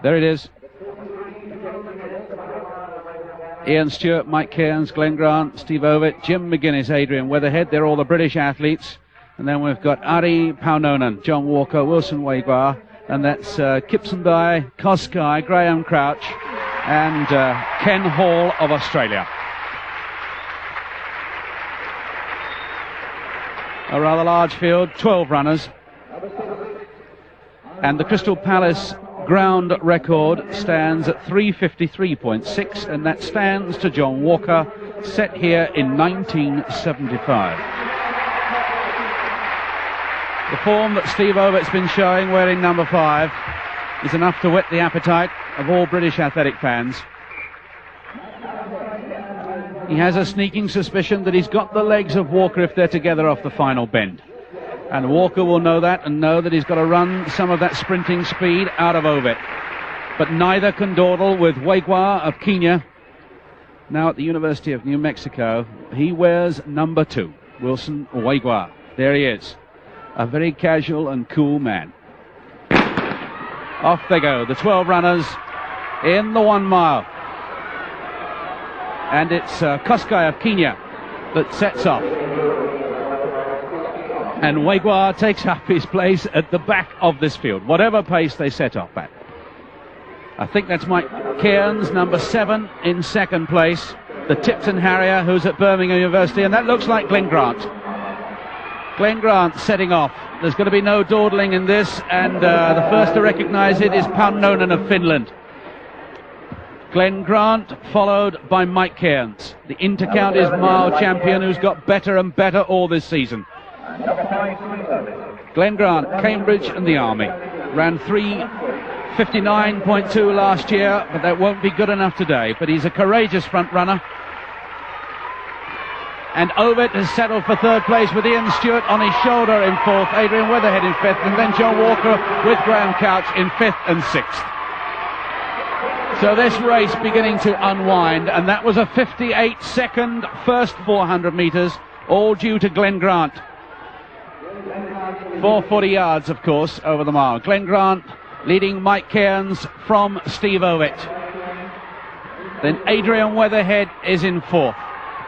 There it is. Ian Stewart, Mike Cairns, Glenn Grant, Steve Ovett, Jim McGuinness, Adrian Weatherhead. They're all the British athletes. And then we've got Ari Paunonen, John Walker, Wilson Waigua, and that's Kipsendai, Koskai, Graham Crouch, and Ken Hall of Australia. A rather large field, 12 runners. And the Crystal Palace ground record stands at 3:53.6, and that stands to John Walker, set here in 1975. The form that Steve Ovett's been showing wearing number 5 is enough to whet the appetite of all British athletic fans. He has a sneaking suspicion that he's got the legs of Walker if they're together off the final bend. And Walker will know that and know that he's got to run some of that sprinting speed out of Ovett. But neither can dawdle with Waigua of Kenya, now at the University of New Mexico. He wears number 2, Wilson Waigua. There he is. A very casual and cool man. Off they go, the 12 runners in the 1 mile. And it's Koskai of Kenya that sets off. And Waigua takes up his place at the back of this field, whatever pace they set off at. I think that's Mike Cairns, number 7, in second place. The Tipton Harrier, who's at Birmingham University, and that looks like Glenn Grant. Glenn Grant setting off. There's going to be no dawdling in this, and the first to recognise it is Paunonen of Finland. Glenn Grant followed by Mike Cairns, the Intercounties mile champion who's got better and better all this season. Glenn Grant, Cambridge and the Army, ran 3:59.2 last year, but that won't be good enough today. But he's a courageous front runner. And Ovett has settled for third place with Ian Stewart on his shoulder in 4th, Adrian Weatherhead in 5th, and then John Walker with Graham Couch in 5th and 6th. So this race beginning to unwind, and that was a 58-second first 400 metres, all due to Glenn Grant. 440 yards, of course, over the mile. Glenn Grant leading Mike Cairns from Steve Ovett. Then Adrian Weatherhead is in 4th.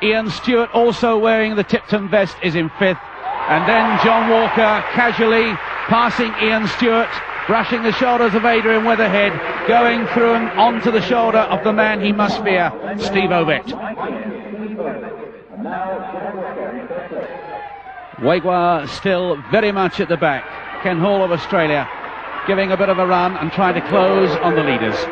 Ian Stewart, also wearing the Tipton vest, is in 5th. And then John Walker casually passing Ian Stewart, brushing the shoulders of Adrian Weatherhead, going through and onto the shoulder of the man he must fear, Steve Ovett. Waigua still very much at the back. Ken Hall of Australia giving a bit of a run and trying to close on the leaders.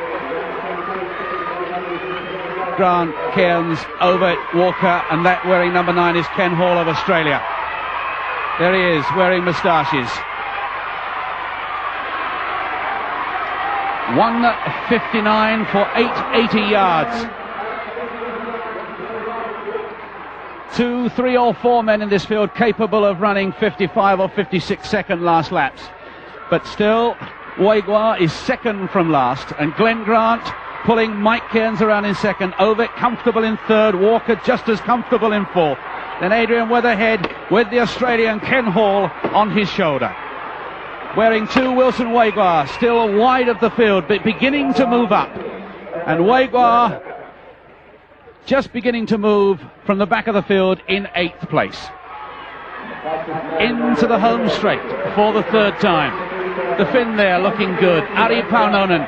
Grant, Cairns, Ovett, Walker, and that wearing number 9 is Ken Hall of Australia. There he is, wearing moustaches. 1:59 for 880 yards. 2, 3 or 4 men in this field capable of running 55 or 56 second last laps. But still, Waigua is second from last, and Glenn Grant pulling Mike Cairns around in second. Ovett comfortable in 3rd, Walker just as comfortable in 4th. Then Adrian Weatherhead with the Australian Ken Hall on his shoulder. Wearing 2, Wilson Waigua, still wide of the field, but beginning to move up. And Waigua just beginning to move from the back of the field in 8th place. Into the home straight for the 3rd time. The Finn there looking good. Ari Paunonen.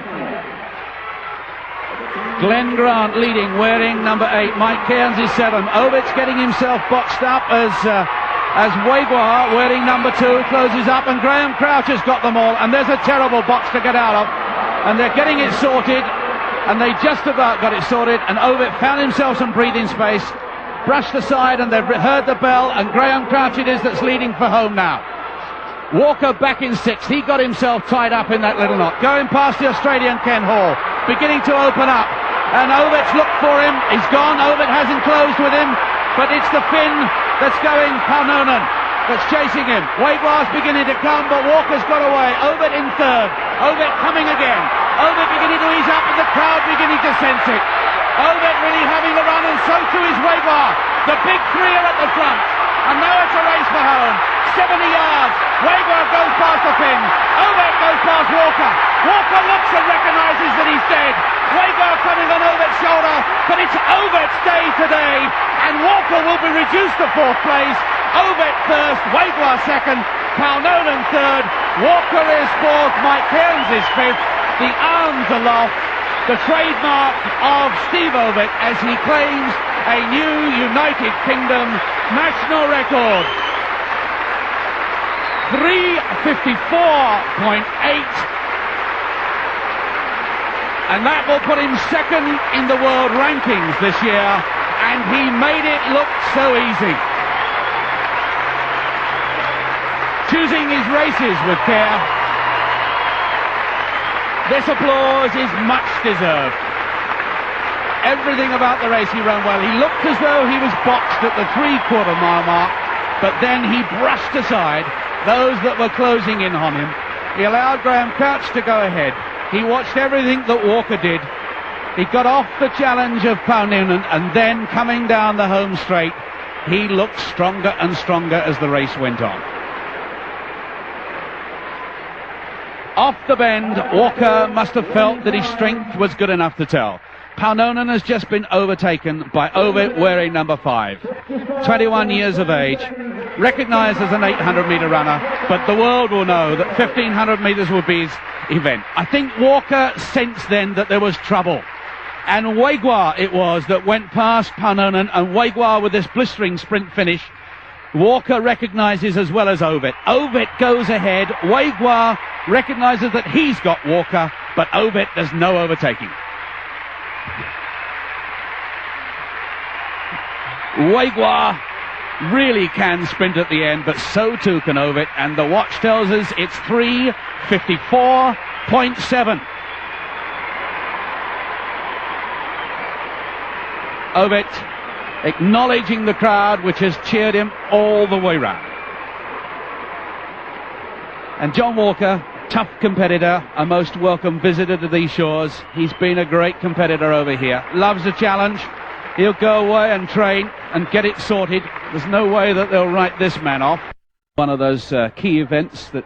Glenn Grant leading, wearing number 8. Mike Cairns is 7. Ovett's getting himself boxed up as Waigua, wearing number 2, closes up, and Graham Crouch has got them all, and there's a terrible box to get out of, and they're getting it sorted, and they just about got it sorted, and Ovett found himself some breathing space, brushed aside, and they've heard the bell, and Graham Crouch it is that's leading for home now. Walker back in 6th. He got himself tied up in that little knot, going past the Australian Ken Hall, beginning to open up, and Ovett's looked for him. He's gone. Ovett hasn't closed with him, but it's the Finn that's going, Paunonen, that's chasing him. Waigua's beginning to come, but Walker's got away. Ovett in 3rd. Ovett coming again. Ovett beginning to ease up, and the crowd beginning to sense it. Ovett really having the run, and so too is Waigua. The big 3 are at the front, and now it's a race for home. 70 yards. Waigua hairpin. Ovett goes past Walker. Walker looks and recognises that he's dead. Wagar coming on Ovett's shoulder, but it's Ovett's day today, and Walker will be reduced to fourth place. Ovett first, Wagar second, Paunonen third, Walker is fourth, Mike Cairns is fifth. The arms aloft, the trademark of Steve Ovett as he claims a new United Kingdom national record. 3:54.8. And that will put him second in the world rankings this year, and he made it look so easy. Choosing his races with care. This applause is much deserved. Everything about the race he ran well. He looked as though he was boxed at the 3/4 mile mark, but then he brushed aside those that were closing in on him. He allowed Graham Crouch to go ahead. He watched everything that Walker did. He got off the challenge of Paunonen, and then coming down the home straight, he looked stronger and stronger as the race went on. Off the bend, Walker must have felt that his strength was good enough to tell. Paunonen has just been overtaken by Ovett wearing number 5. 21 years of age, recognised as an 800-metre runner, but the world will know that 1,500 metres will be his event. I think Walker sensed then that there was trouble. And Wagar it was that went past Paunonen, and Wagar with this blistering sprint finish. Walker recognises as well as Ovett. Ovett goes ahead. Wagar recognises that he's got Walker, but Ovett does no overtaking. Wagar really can sprint at the end, but so too can Ovett, and the watch tells us it's 3:54.7. Ovett acknowledging the crowd which has cheered him all the way round. And John Walker, tough competitor, a most welcome visitor to these shores. He's been a great competitor over here, loves a challenge. He'll go away and train and get it sorted. There's no way that they'll write this man off. One of those key events that